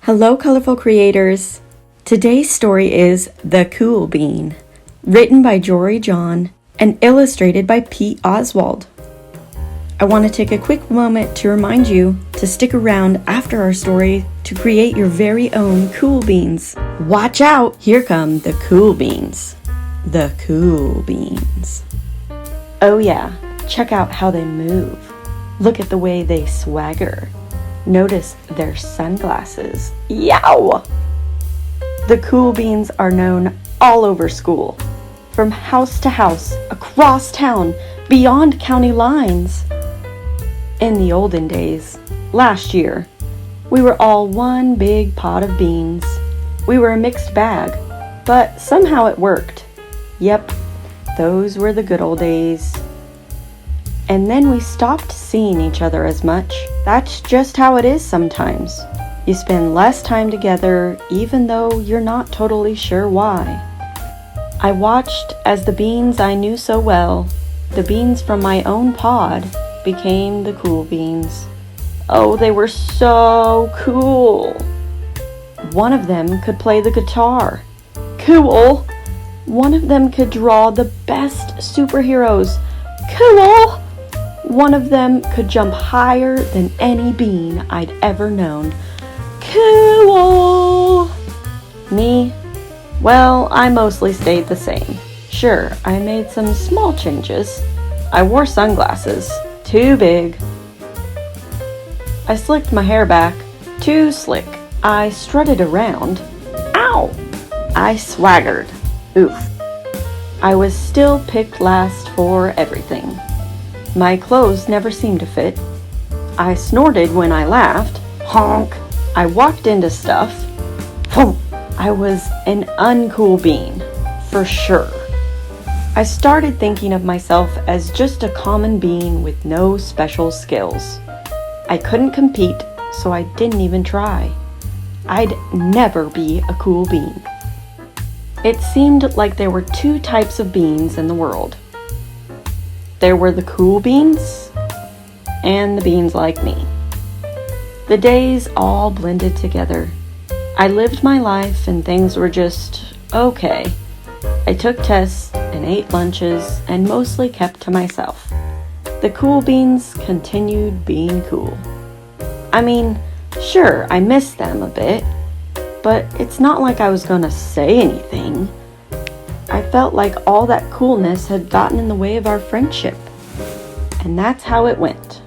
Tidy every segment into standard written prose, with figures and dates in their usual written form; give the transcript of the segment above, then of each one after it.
Hello, colorful creators! Today's story is The Cool Bean, written by Jory John and illustrated by Pete Oswald. I want to take a quick moment to remind you to stick around after our story to create your very own cool beans. Watch out! Here come the cool beans. The cool beans. Oh yeah, check out how they move. Look at the way they swagger. Notice their sunglasses. Yow! The cool beans are known all over school, from house to house, across town, beyond county lines. In the olden days, last year, we were all one big pot of beans. We were a mixed bag, but somehow it worked. Yep, those were the good old days. And then we stopped seeing each other as much. That's just how it is sometimes. You spend less time together even though you're not totally sure why. I watched as the beans I knew so well, the beans from my own pod, became the cool beans. Oh, they were so cool. One of them could play the guitar. Cool. One of them could draw the best superheroes. Cool. One of them could jump higher than any bean I'd ever known. Cool! Me? Well, I mostly stayed the same. Sure, I made some small changes. I wore sunglasses. Too big. I slicked my hair back. Too slick. I strutted around. Ow! I swaggered. Oof. I was still picked last for everything. My clothes never seemed to fit. I snorted when I laughed. Honk! I walked into stuff. Boom! I was an uncool bean, for sure. I started thinking of myself as just a common bean with no special skills. I couldn't compete, so I didn't even try. I'd never be a cool bean. It seemed like there were two types of beans in the world. There were the cool beans and the beans like me. The days all blended together. I lived my life and things were just okay. I took tests and ate lunches and mostly kept to myself. The cool beans continued being cool. I mean, sure, I missed them a bit, but it's not like I was gonna say anything. I felt like all that coolness had gotten in the way of our friendship. And that's how it went.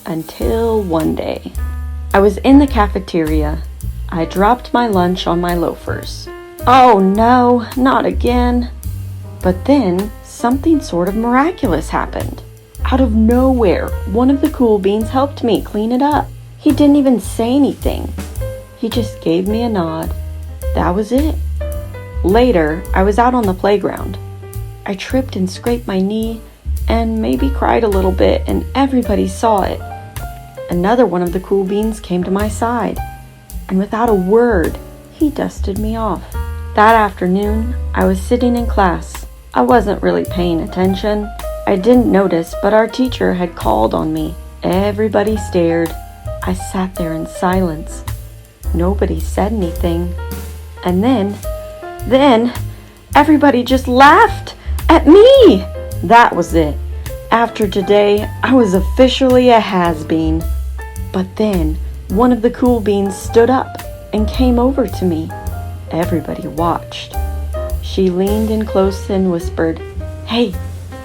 Until one day. I was in the cafeteria. I dropped my lunch on my loafers. Oh no, not again. But then, something sort of miraculous happened. Out of nowhere, one of the cool beans helped me clean it up. He didn't even say anything. He just gave me a nod. That was it. Later, I was out on the playground. I tripped and scraped my knee and maybe cried a little bit, and everybody saw it. Another one of the cool beans came to my side, and without a word, he dusted me off. That afternoon, I was sitting in class. I wasn't really paying attention. I didn't notice, but our teacher had called on me. Everybody stared. I sat there in silence. Nobody said anything. And then everybody just laughed at me. That was it. After today, I was officially a has-been. But then, one of the cool beans stood up and came over to me. Everybody watched. She leaned in close and whispered, "Hey,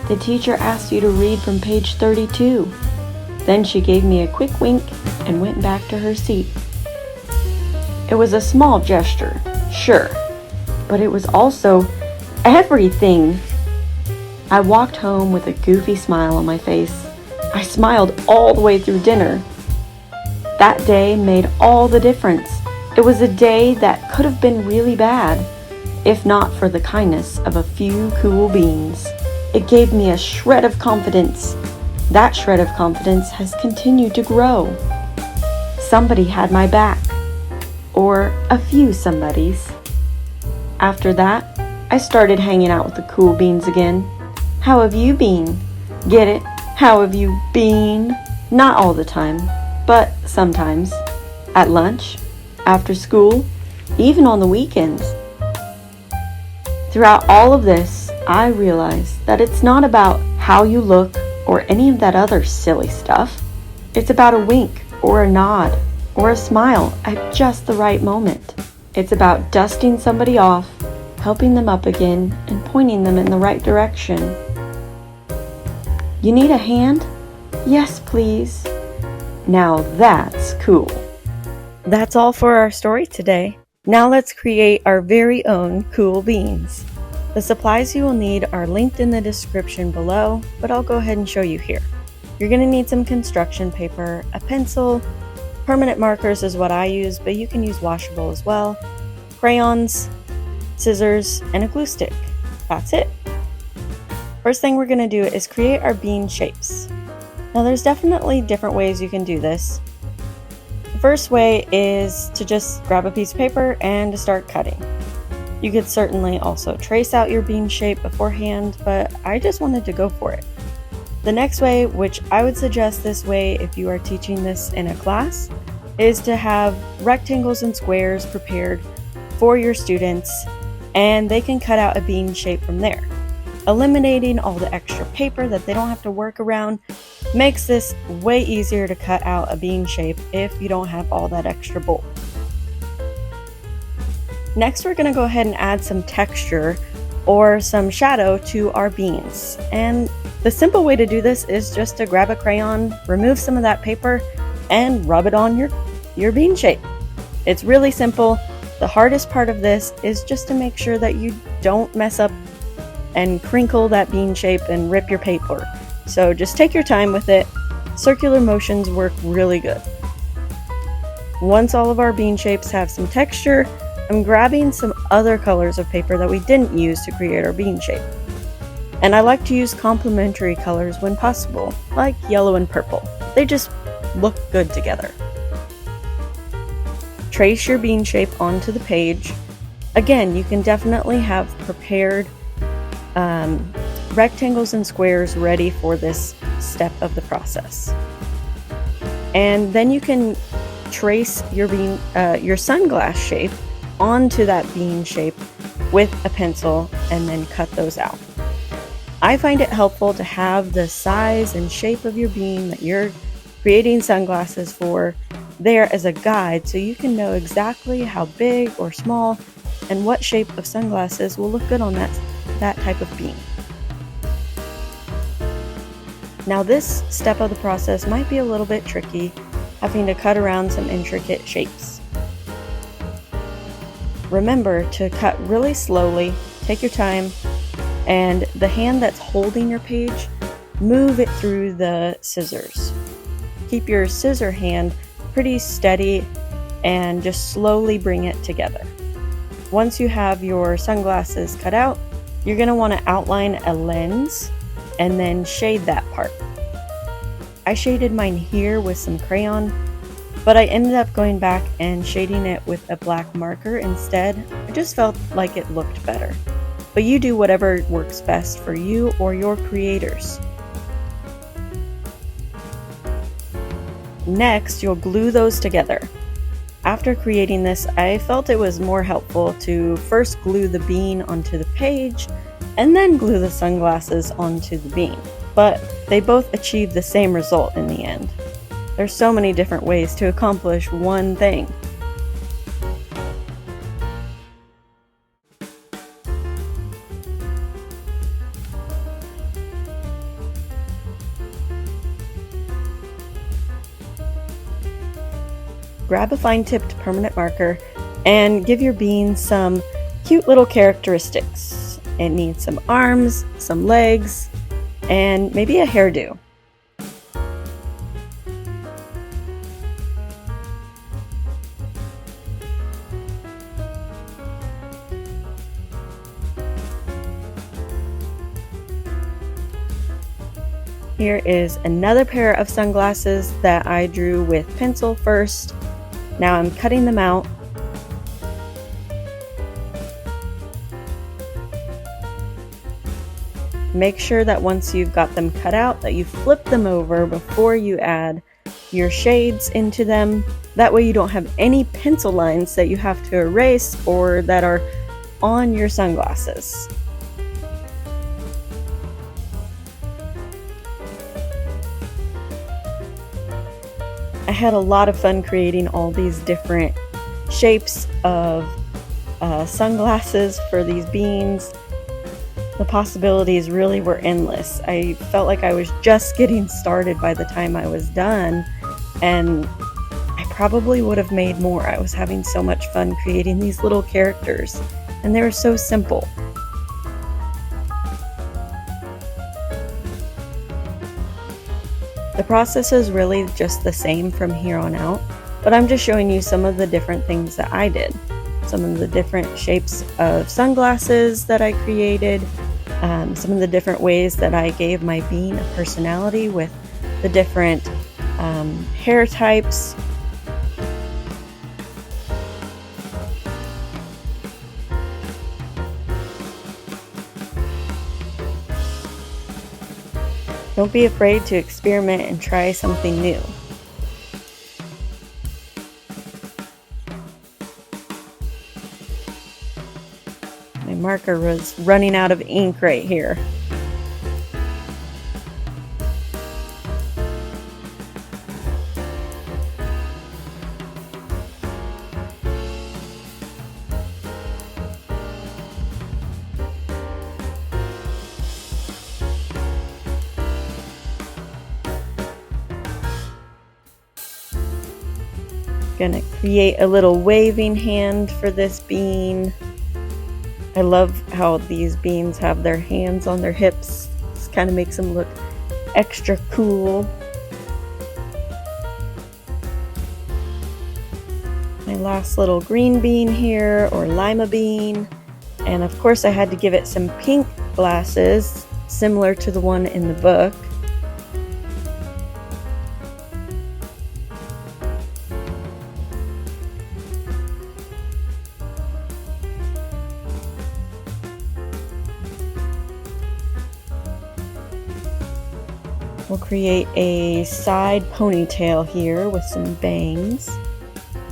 the teacher asked you to read from page 32. Then she gave me a quick wink and went back to her seat. It was a small gesture, sure, but it was also everything. I walked home with a goofy smile on my face. I smiled all the way through dinner. That day made all the difference. It was a day that could have been really bad, if not for the kindness of a few cool beans. It gave me a shred of confidence. That shred of confidence has continued to grow. Somebody had my back. Or a few somebodies. After that, I started hanging out with the cool beans again. How have you been? Get it? How have you been? Not all the time, but sometimes. At lunch, after school, even on the weekends. Throughout all of this, I realized that it's not about how you look or any of that other silly stuff. It's about a wink or a nod or a smile at just the right moment. It's about dusting somebody off, helping them up again, and pointing them in the right direction. You need a hand? Yes, please. Now that's cool. That's all for our story today. Now let's create our very own cool beans. The supplies you will need are linked in the description below, but I'll go ahead and show you here. You're going to need some construction paper, a pencil, permanent markers is what I use, but you can use washable as well, crayons, scissors, and a glue stick. That's it. First thing we're going to do is create our bean shapes. Now there's definitely different ways you can do this. The first way is to just grab a piece of paper and to start cutting. You could certainly also trace out your bean shape beforehand, but I just wanted to go for it. The next way, which I would suggest this way if you are teaching this in a class, is to have rectangles and squares prepared for your students, and they can cut out a bean shape from there. Eliminating all the extra paper that they don't have to work around makes this way easier to cut out a bean shape if you don't have all that extra bulk. Next, we're going to go ahead and add some texture or some shadow to our beans. And the simple way to do this is just to grab a crayon, remove some of that paper, and rub it on your bean shape. It's really simple. The hardest part of this is just to make sure that you don't mess up and crinkle that bean shape and rip your paper. So just take your time with it. Circular motions work really good. Once all of our bean shapes have some texture, I'm grabbing some other colors of paper that we didn't use to create our bean shape. And I like to use complementary colors when possible, like yellow and purple. They just look good together. Trace your bean shape onto the page. Again, you can definitely have prepared rectangles and squares ready for this step of the process. And then you can trace your sunglass shape onto that bean shape with a pencil and then cut those out. I find it helpful to have the size and shape of your bean that you're creating sunglasses for there as a guide, so you can know exactly how big or small and what shape of sunglasses will look good on that type of bean. Now this step of the process might be a little bit tricky, having to cut around some intricate shapes. Remember to cut really slowly, take your time, and the hand that's holding your page, move it through the scissors. Keep your scissor hand pretty steady and just slowly bring it together. Once you have your sunglasses cut out, you're going to want to outline a lens and then shade that part. I shaded mine here with some crayon, but I ended up going back and shading it with a black marker instead. I just felt like it looked better. But you do whatever works best for you or your creators. Next, you'll glue those together. After creating this, I felt it was more helpful to first glue the bean onto the page and then glue the sunglasses onto the bean. But they both achieve the same result in the end. There's so many different ways to accomplish one thing. Grab a fine-tipped permanent marker and give your bean some cute little characteristics. It needs some arms, some legs, and maybe a hairdo. Here is another pair of sunglasses that I drew with pencil first. Now I'm cutting them out. Make sure that once you've got them cut out that you flip them over before you add your shades into them. That way you don't have any pencil lines that you have to erase or that are on your sunglasses. I had a lot of fun creating all these different shapes of sunglasses for these beans. The possibilities really were endless. I felt like I was just getting started by the time I was done, and I probably would have made more. I was having so much fun creating these little characters, and they were so simple. The process is really just the same from here on out, but I'm just showing you some of the different things that I did. Some of the different shapes of sunglasses that I created, some of the different ways that I gave my bean a personality with the different hair types. Don't be afraid to experiment and try something new. My marker was running out of ink right here. Gonna create a little waving hand for this bean. I love how these beans have their hands on their hips. This kind of makes them look extra cool. My last little green bean here, or lima bean. And of course I had to give it some pink glasses, similar to the one in the book. We'll create a side ponytail here with some bangs.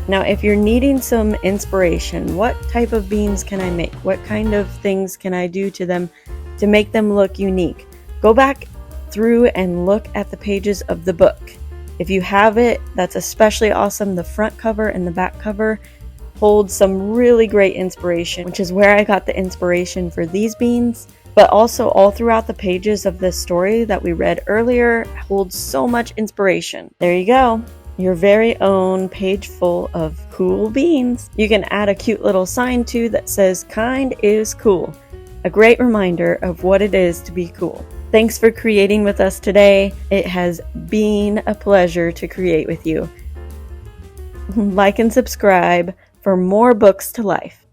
Now, if you're needing some inspiration, what type of beans can I make? What kind of things can I do to them to make them look unique? Go back through and look at the pages of the book. If you have it, that's especially awesome. The front cover and the back cover hold some really great inspiration, which is where I got the inspiration for these beans. But also all throughout the pages of this story that we read earlier holds so much inspiration. There you go. Your very own page full of cool beans. You can add a cute little sign too that says "Kind is cool." A great reminder of what it is to be cool. Thanks for creating with us today. It has been a pleasure to create with you. Like and subscribe for more books to life.